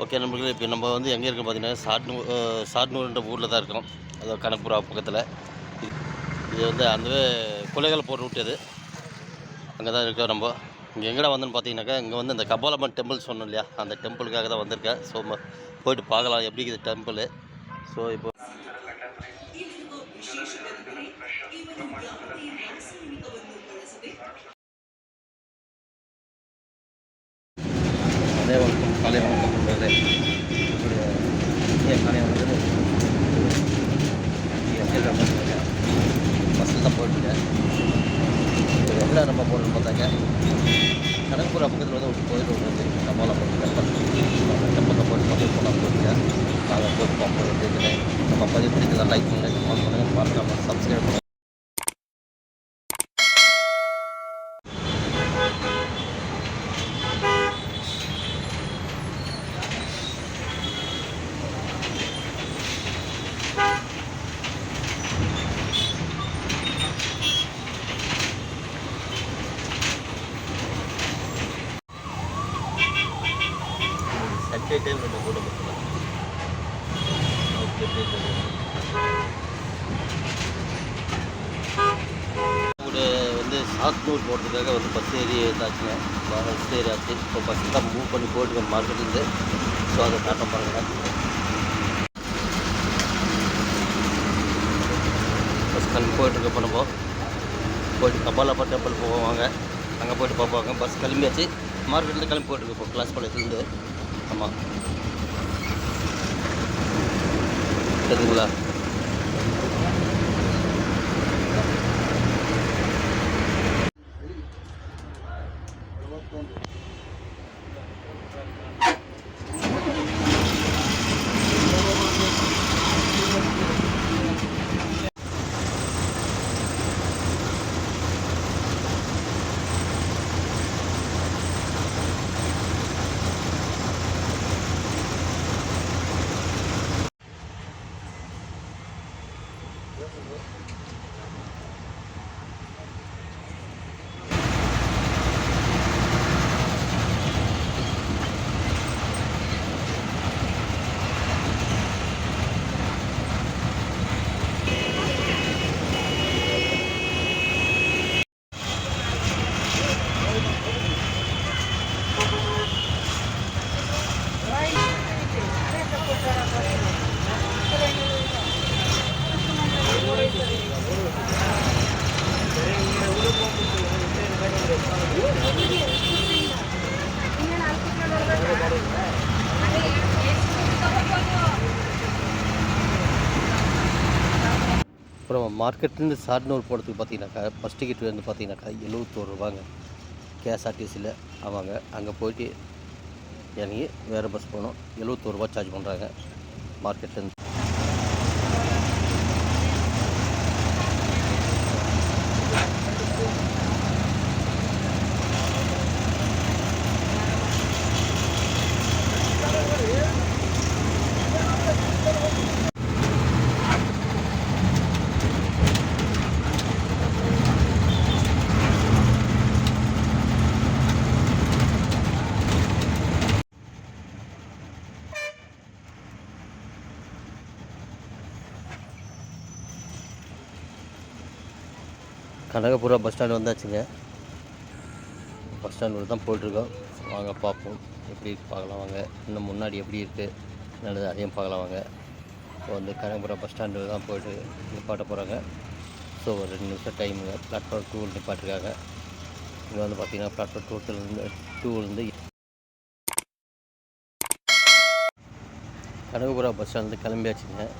Okay நண்பர்களே, இப்போ நம்ம வந்து எங்கே இருக்கோம் பார்த்தீங்கன்னா, சாட்னூர்ன்ற ஊரில் தான் இருக்கோம். அதாவது கனகபுரா பக்கத்தில். இது வந்து அந்த கொலைகள் போகிற ரூட் இது. அங்கே தான் இருக்கோம் நம்ம. இங்கே எங்கடா வந்தோன்னு பார்த்தீங்கன்னாக்கா, இங்கே வந்து இந்த கபாலம்மன் டெம்பிள் சொன்னோம் இல்லையா, அந்த டெம்பிளுக்காக தான் வந்திருக்கேன். ஸோ போயிட்டு பார்க்கலாம் எப்படி இருக்குது டெம்பிள். ஸோ இப்போ அதே வணக்கம், காலை வணக்கம் நண்பர்களே. காலை வணக்கம். பஸ்ஸில் தான் போயிட்டுருக்கேன். இப்போ எங்கே நம்ம போகணுன்னு பார்த்தாங்க, கனகபுரா பக்கத்தில் வந்து ஒரு கோயில் ஒன்று வந்து கபாலம்மன் டெம்பிள். அந்த டெம்பிளில் போய்ட்டு பதிவு போகலாம் போயிருக்கேன். நாங்கள் போய் பார்ப்போம் எப்படி இருக்குது. நம்ம பதிவு பிடிச்சதான் லைக் பண்ணுங்கள், கமெண்ட் பண்ணுங்கள், மறக்காமல் சப்ஸ்கிரைப் பண்ணுங்கள். சண்டே டைம் நம்ம கூட மட்டும் கூட வந்து சாத்னூர் போகிறதுக்காக வந்து பஸ் ஏறி இருந்தாச்சுங்க. பஸ் ஏறி ஆச்சு. இப்போ பஸ் தான் மூவ் பண்ணி போயிட்டு மார்க்கெட்லேருந்து. ஸோ அதை காட்டம் பாருங்கள். பஸ் கிளம்பி போயிட்டுருக்க இப்போ நம்ம போயிட்டு கபாலப்பா டெம்பிள் போவாங்க. அங்கே போய்ட்டு பார்ப்பாங்க. பஸ் கிளம்பியாச்சு. மார்க்கெட்லேருந்து கிளம்பி போயிட்டுருக்கு இப்போ கிளாஸ் பாளையத்துலேருந்து. ஆமாம், சரிங்களா? அப்புறம் மார்க்கெட்லேருந்து சாட்னூர் போகிறதுக்கு பார்த்தீங்கன்னாக்கா, பஸ் டிக்கெட் வந்து பார்த்தீங்கன்னாக்கா 71 ரூபாங்க கேஎஸ்ஆர்டிசியில். ஆமாங்க, அங்கே போயிட்டு இறங்கி வேறு பஸ் போகணும். 71 ரூபா சார்ஜ் பண்ணுறாங்க மார்க்கெட்லேருந்து. கனகபுரா பஸ் ஸ்டாண்டு வந்தாச்சுங்க. பஸ் ஸ்டாண்டு தான் போயிட்டுருக்கோம். வாங்க பார்ப்போம் எப்படி பார்க்கலாம் வாங்க. இன்னும் முன்னாடி எப்படி இருக்குது நல்லது அதையும் பார்க்கலாம் வாங்க. இப்போ வந்து கனகபுரா பஸ் ஸ்டாண்டு தான் போய்ட்டு நிப்பாட்ட போகிறாங்க. ஸோ ஒரு 2 நிமிஷம் டைமுங்க. பிளாட்ஃபார்ம் 2 நிப்பாட்டிருக்காங்க. இங்கே வந்து பார்த்திங்கன்னா பிளாட்ஃபார்ம் 2 கனகபுரா பஸ் ஸ்டாண்டு கிளம்பியாச்சுங்க.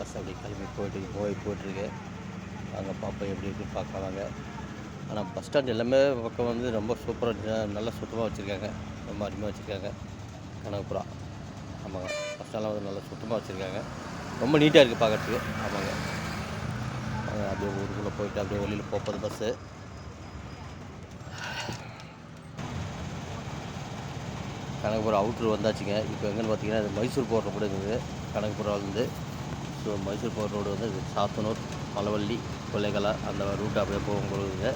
பஸ் அப்படி கிளம்பி போயிட்டுருக்கு. அங்கே பார்ப்போம் எப்படி இருக்குன்னு பார்க்கலாங்க. ஆனால் பஸ் ஸ்டாண்ட் எல்லாமே பக்கம் வந்து ரொம்ப சூப்பராக நல்லா சுத்தமாக வச்சுருக்காங்க. ரொம்ப அருமையாக வச்சுருக்காங்க கனகபுரா. ஆமாங்க, பஸ் ஸ்டாண்ட்லாம் வந்து நல்லா சுத்தமாக வச்சுருக்காங்க. ரொம்ப நீட்டாக இருக்குது பார்க்குறதுக்கு. ஆமாங்க, அப்படியே ஊருக்குள்ளே போயிட்டு அப்படியே வெளியில் போகிறது பஸ்ஸு. கனகபுரா அவுட்ரு வந்தாச்சுங்க. இப்போ எங்கேன்னு பார்த்தீங்கன்னா இது மைசூர் போகிற கூட இருக்குது கனகபுராவிலேருந்து. ஸோ மைசூர் போகிற ரோடு வந்து சாத்தனூர், மலவள்ளி, கொல்லைகலா அந்த ரூட்டு அப்படியே போகும்போது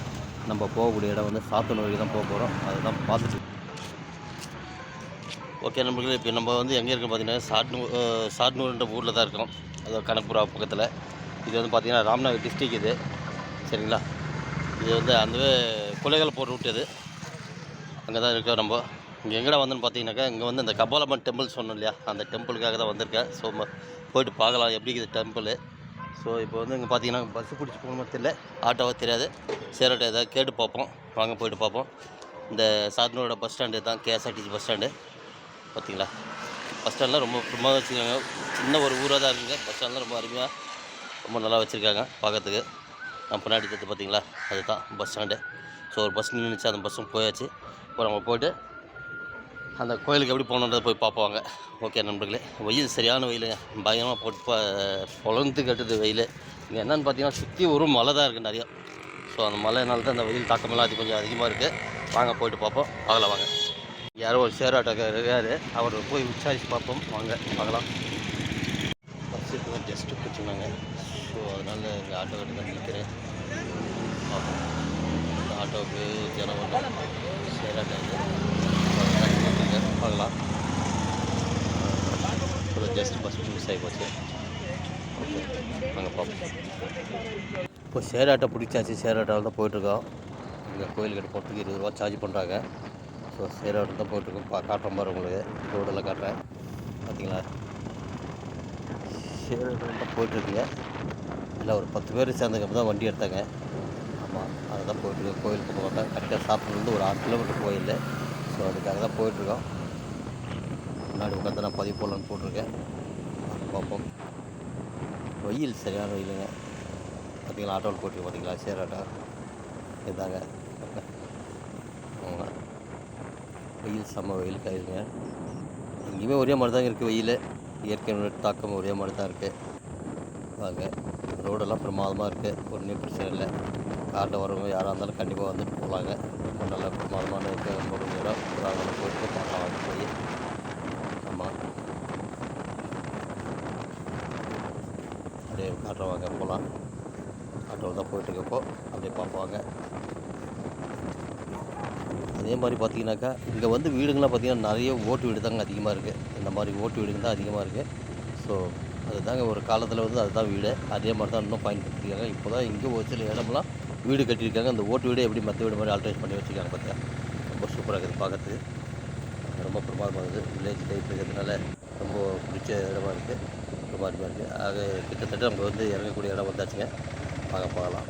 நம்ம போகக்கூடிய இடம் வந்து சாத்தனூருக்கு தான் போக போகிறோம். அதுதான் பார்த்துட்டு ஓகே நண்பர்களே, இப்போ நம்ம வந்து எங்கே இருக்கோம் பார்த்தீங்கன்னா, சாட்னூர்ன்ற ஊரில் தான் இருக்கோம். அதாவது கனகபுரா பக்கத்தில். இது வந்து பார்த்தீங்கன்னா ராம்நகர் டிஸ்ட்ரிக் இது. சரிங்களா? இது வந்து அந்த கொலைகளை போட்டு விட்டது. அங்கே தான் இருக்கோம் நம்ம. இங்கே எங்கடா வந்தோன்னு பார்த்தீங்கன்னாக்கா, இங்கே வந்து இந்த கபாலம்மன் டெம்பிள் சொன்னோம் இல்லையா, அந்த டெம்பிளுக்காக தான் வந்திருக்கேன். ஸோ போயிட்டு பார்க்கலாம் எப்படி இருக்குது டெம்பிள். ஸோ இப்போ வந்து இங்கே பார்த்தீங்கன்னா பஸ்ஸு பிடிச்சி போகணுமோ தெரியல, ஆட்டோவோ தெரியாது. சேரட்டை ஏதாவது கேட்டு பார்ப்போம். வாங்க போயிட்டு பார்ப்போம். இந்த சாட்னூரோட பஸ் ஸ்டாண்டு தான் கேஎஸ்ஆர்டிசி பஸ் ஸ்டாண்டு. பார்த்தீங்களா, பஸ் ஸ்டாண்ட்லாம் ரொம்ப பிரமாதம் வச்சுருக்காங்க. சின்ன ஒரு ஊராக தான் இருக்குங்க. பஸ் ஸ்டாண்ட்லாம் ரொம்ப அருமையாக ரொம்ப நல்லா வச்சுருக்காங்க பார்க்கறதுக்கு. நான் பின்னாடி தத்து பார்த்தீங்களா, அதுதான் பஸ் ஸ்டாண்டு. ஸோ ஒரு பஸ் நின்றுச்சு, அந்த பஸ்ஸும் போயாச்சு. இப்போ நம்ம போய்ட்டு அந்த கோயிலுக்கு எப்படி போகணுன்றதை போய் பார்ப்போங்க. ஓகே நண்பர்களே, வெயில் சரியான வெயிலுங்க. பயங்கரமாக போட்டு பொழந்து கட்டுது வெயில். இங்கே என்னென்னு பார்த்தீங்கன்னா சுற்றி ஒரு மலை தான் இருக்குது நிறையா. ஸோ அந்த மலைனால தான் அந்த வெயில் தாக்கமெல்லாம் அது கொஞ்சம் அதிகமாக இருக்குது. வாங்க போய்ட்டு பார்ப்போம். பார்க்கலாம் வாங்க. யாரோ ஒரு சேராட்டக்காரர் இருக்கார், அவர் போய் விசாரிச்சு பார்ப்போம். வாங்க பார்க்கலாம். பஸ்ஸுக்கு ஜஸ்ட்டு பிடிச்சிருந்தாங்க. ஸோ அதனால் இங்கே ஆட்டோ கட்டு தான் நிற்கிறேன். பார்ப்போம். இந்த ஆட்டோவுக்கு ஜனம் வந்தோம். சேராட்டோ பார்க்கலாம். இப்போ ஜஸ்ட் பஸ் மிஸ் ஆகி போச்சு. ஓகே வாங்க பார்ப்போம். இப்போ சேராட்டோ பிடிச்சாச்சு. சேராட்டோவில் தான் போயிட்டுருக்கோம். இங்கே கோயிலுக்கிட்ட போகிறதுக்கு 20 ரூபா சார்ஜ் பண்ணுறாங்க. ஸோ சேராட்டோ தான் போயிட்டுருக்கோம். காட்டுறேன் பாரு உங்களுக்கு, ரோடெல்லாம் காட்டுறேன். பார்த்தீங்களா, சேராட்டோ தான் போயிட்டுருக்குங்க. இல்லை ஒரு 10 பேர் சேர்ந்ததுக்கு தான் வண்டி எடுத்தாங்க. ஆமாம், அதை தான் போயிட்டுருக்கோம். கோயிலுக்கு போக கரெக்டாக சாப்பிட்லேருந்து ஒரு 6 கிலோமீட்டர் கோயில். ஸோ அதுக்காக தான் போயிட்டுருக்கோம். முன்னாடி உட்காந்து நான் பதிவு போடலான்னு போட்டிருக்கேன். பார்ப்போம். வெயில் சரியான வெயிலுங்க. பார்த்தீங்களா, ஆட்டோவில் போயிட்டு பார்த்தீங்களா, சேராட்டோ இதாங்க. வெயில் செம்ம வெயில் காயுதுங்க. எங்கேயுமே ஒரே மாதிரி தாங்க இருக்குது வெயில். இயற்கையோட தாக்கம் ஒரே மாதிரி தான் இருக்குது. வாங்க, ரோடெல்லாம் பிரமாதமாக இருக்குது. ஒன்றும் பிரச்சனை இல்லை. காட்டில் வரவங்க யாராக இருந்தாலும் கண்டிப்பாக வந்துட்டு போகலாங்க. ரொம்ப நல்லா பிரமாதமான இருக்குது. ரொம்ப கொஞ்சம் இடம் அங்கே போயிட்டு பார்க்கலாம் வாங்க போய். ஆமாம், அப்படியே காட்டுறவாங்க போகலாம். ஆட்டோவில் தான் போயிட்டுருக்கப்போ அப்படியே பார்ப்பாங்க. அதே மாதிரி பார்த்தீங்கன்னாக்கா, இங்கே வந்து வீடுங்கள்லாம் பார்த்திங்கன்னா நிறைய ஓட்டு வீடு தாங்க அதிகமாக இருக்குது. இந்த மாதிரி ஓட்டு வீடுங்க தான் அதிகமாக இருக்குது. ஸோ அதுதாங்க ஒரு காலத்தில் வந்து அதுதான் வீடு. அதே மாதிரி தான் இன்னும் பயன்படுத்திருக்காங்க. இப்போ தான் இங்கே ஒரு சில இடமெல்லாம் வீடு கட்டியிருக்காங்க. அந்த ஓட்டு வீடு எப்படி மற்ற வீடு மாதிரி ஆல்ட்ரேட் பண்ணி வச்சுருக்காங்க பார்த்தியா. ரொம்ப சூப்பராக இருக்குது பார்க்கறதுக்கு. ரொம்ப பிரமாதமாக இருக்குது. வில்லேஜ் டைப் இருக்கிறதுனால ரொம்ப பிடிச்ச இடமா இருக்குது. ரொம்ப அருமையாக இருக்குது. ஆக கிட்டத்தட்ட நம்ம வந்து இறங்கக்கூடிய இடம் வந்தாச்சுங்க. பார்க்கலாம்.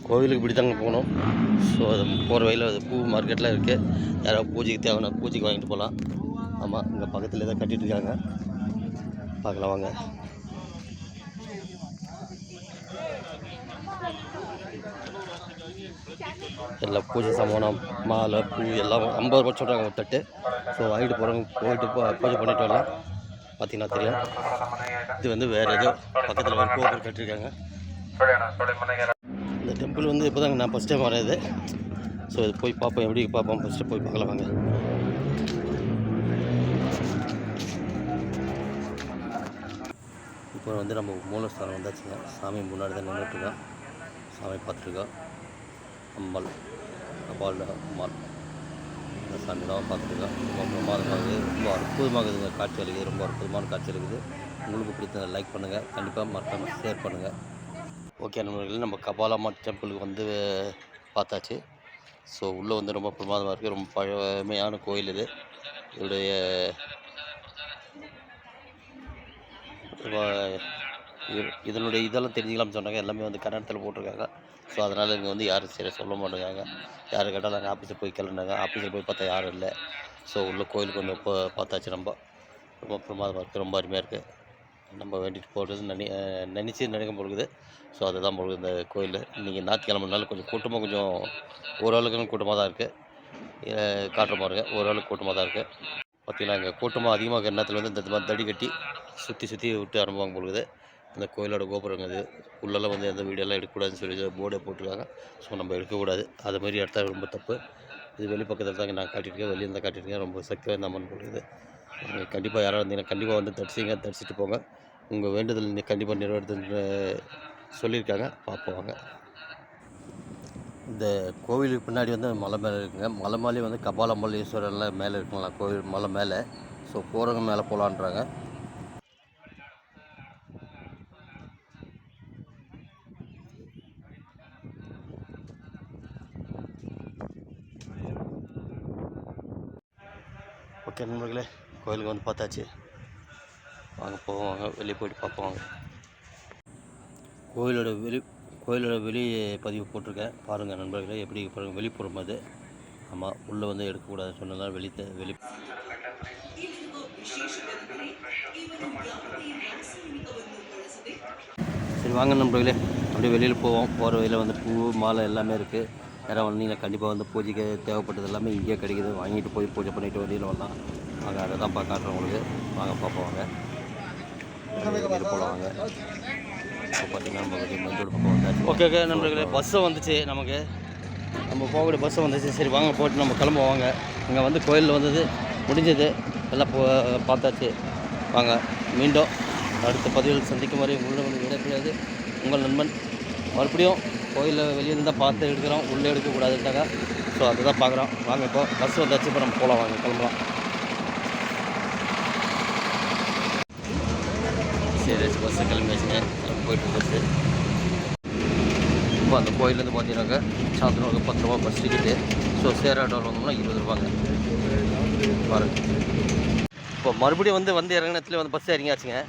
கோவிலுக்கு இப்படி தாங்க போகணும். ஸோ அது போகிற வழியில் அது பூ மார்க்கெட்லாம் இருக்குது. யாராவது பூஜைக்கு தேவைன்னா பூஜைக்கு வாங்கிட்டு போகலாம். ஆமாம், இங்கே பக்கத்தில் தான் கட்டிகிட்ருக்காங்க. பார்க்கலாம் வாங்க. எல்லாம் பூஜை சாமானம், மாலை, பூ எல்லாம் 50 ரூபா சொல்கிறாங்க ஒரு தட்டு. ஸோ வாங்கிட்டு போகிறவங்க போயிட்டு பூஜை பண்ணிட்டு வரலாம். பார்த்தீங்கன்னா தெரியும். இது வந்து வேறு ஏதோ பக்கத்தில் ஒரு கோபுரம் கட்டியிருக்காங்க. இந்த டெம்பிள் வந்து இப்போ தாங்க நான் ஃபஸ்ட் டைம் வரது. ஸோ இது போய் பார்ப்போம், எப்படி பார்ப்போம். ஃபஸ்ட்டு போய் பார்க்கலாம் வாங்க. இப்போ வந்து நம்ம மூலஸ்தானம் வந்தாச்சுங்க. சாமி முன்னாடி தான் நின்றுட்டுருக்கோம். சாமி பார்த்துருக்கோம். அம்பாள் அம்மாள் இந்த சாமி தான் பார்த்துருக்கோம். ரொம்ப பிரமாதமாகுது. ரொம்ப அற்புதமாகுதுங்க. காட்சி அளிக்குது. ரொம்ப அற்புதமான காட்சி அளிக்குது. உங்களுக்கு பிடித்த லைக் பண்ணுங்கள். கண்டிப்பாக மறக்காமல் ஷேர் பண்ணுங்கள். ஓகே நண்பர்களே, நம்ம கபாலம்மா டெம்பிளுக்கு வந்து பார்த்தாச்சு. ஸோ உள்ளே வந்து ரொம்ப பிரமாதமாக இருக்குது. ரொம்ப பழமையான கோயில் இது. இதனுடைய இதெல்லாம் தெரிஞ்சுக்கலாம்னு சொன்னாங்க. எல்லாமே வந்து கன்னடத்தில் போட்டிருக்காங்க. ஸோ அதனால் இங்கே வந்து யாரும் சரியாக சொல்ல மாட்டேங்காங்க. யார் கேட்டாலும் நாங்கள் ஆஃபீஸில் போய் கிளம்புனாங்க. ஆஃபீஸில் போய் பார்த்தா யாரும் இல்லை. ஸோ உள்ள கோயிலுக்கு வந்து பார்த்தாச்சு. ரொம்ப பிரமாதமாக இருக்குது. ரொம்ப அருமையாக இருக்குது. நம்ம வேண்டிட்டு போகிறது நினைக்கும் பொழுது. ஸோ அதுதான் பொழுது இந்த கோயில். இன்றைக்கி ஞாயிற்றுக்கிழமைனால கொஞ்சம் கூட்டமாக, கொஞ்சம் ஓரளவுக்கு கூட்டமாக தான் இருக்குது. காட்டுற பாருங்க, ஓரளவுக்கு கூட்டமாக தான் இருக்குது. பார்த்திங்கன்னா இங்கே கூட்டமாக அதிகமாக நேரத்தில் வந்து இந்த மாதிரி தடி கட்டி சுற்றி விட்டு அனுப்புவாங்க பொழுது. அந்த கோயிலோட கோபுரங்க இது. உள்ளெல்லாம் வந்து எந்த வீடியோலாம் எடுக்கக்கூடாதுன்னு சொல்லி போர்டை போட்டிருக்காங்க. ஸோ நம்ம எடுக்கக்கூடாது. அது மாதிரி எடுத்தா ரொம்ப தப்பு. இது வெளிப்பக்கத்தில் தாங்க நான் காட்டியிருக்கேன். வெளியே இருந்தால் காட்டியிருக்கேன். ரொம்ப சக்தி வாய்ந்த அம்மன் பொழுது. கண்டிப்பாக யாராவது இருந்தீங்கன்னா கண்டிப்பாக வந்து தரிசிட்டு போங்க. உங்கள் வேண்டுதல் கண்டிப்பாக நிறைவேறுதுன்னு சொல்லியிருக்காங்க. பார்ப்போம் வாங்க. இந்த கோவிலுக்கு பின்னாடி வந்து மலை மேலே இருக்குங்க. மலை மேலே வந்து கபாலம்பள்ளீஸ்வரர்லாம் மேலே இருக்குங்களா கோவில் மலை மேலே. ஸோ போகிறவங்க மேலே போகலான்றாங்க. ஓகே நண்பர்களே, கோயிலுக்கு வந்து பார்த்தாச்சு. வாங்க போவாங்க, வெளியே போயிட்டு பார்ப்போம். கோயிலோட வெளி பதிவு போட்டிருக்கேன் பாருங்கள் நண்பர்களே, எப்படி பாருங்கள் வெளிப்புறம் அது. ஆமாம், உள்ளே வந்து எடுக்கக்கூடாதுன்னு சொன்னதால் வெளி சரி வாங்க நண்பர்களே, அப்படியே வெளியில் போவோம். போகிற வழியில் வந்து பூ மாலை எல்லாமே இருக்குது. யாராவது வந்தீங்கன்னா கண்டிப்பாக வந்து பூஜைக்கு தேவைப்பட்டது எல்லாமே இங்கேயே கிடைக்குது. வாங்கிட்டு போய் பூஜை பண்ணிவிட்டு வெளியில் வரலாம். வாங்க, அதை தான் காட்டுறேன் உங்களுக்கு. வாங்க பார்ப்போம். வாங்க வெளியில் போகலாம். வாங்க. இப்போ பார்த்தீங்கன்னா நம்ம வெளியே மஞ்சள் பக்கம் வந்தாச்சு. ஓகே நண்பர்களே, பஸ்ஸு வந்துச்சு. நம்ம போகக்கூடிய பஸ்ஸு வந்துச்சு. சரி வாங்க போட்டு நம்ம கிளம்புவாங்க. இங்கே வந்து கோயிலில் வந்தது முடிஞ்சது, எல்லாம் பார்த்தாச்சு. வாங்க, மீண்டும் அடுத்த பதிவில் சந்திக்கும் வரை உங்களை விடக்கூடாது. உங்கள் நண்பன் மறுபடியும் கோயிலில் வெளியில் தான் பார்த்து எடுக்கிறோம், உள்ளே எடுக்கக்கூடாதுட்டாங்க. ஸோ அதை தான் பார்க்குறோம். வாங்க, இப்போ பஸ் வந்தாச்சு. இப்போ நம்ம போகலாம். வாங்க கிளம்பலாம். சரி, பஸ்ஸு கிளம்பியாச்சுங்க. போயிட்டு பஸ்ஸு இப்போ அந்த கோயிலேருந்து பார்த்தீங்கன்னாக்கா சாயந்தரம் 10 ரூபா பஸ் டிக்கெட்டு. ஸோ சேராட்டோவில் வந்தோம்னா 20 ரூபாங்க. பாருங்கள், இப்போ மறுபடியும் வந்து இறங்கினத்துல வந்து பஸ் இறங்கியாச்சுங்க.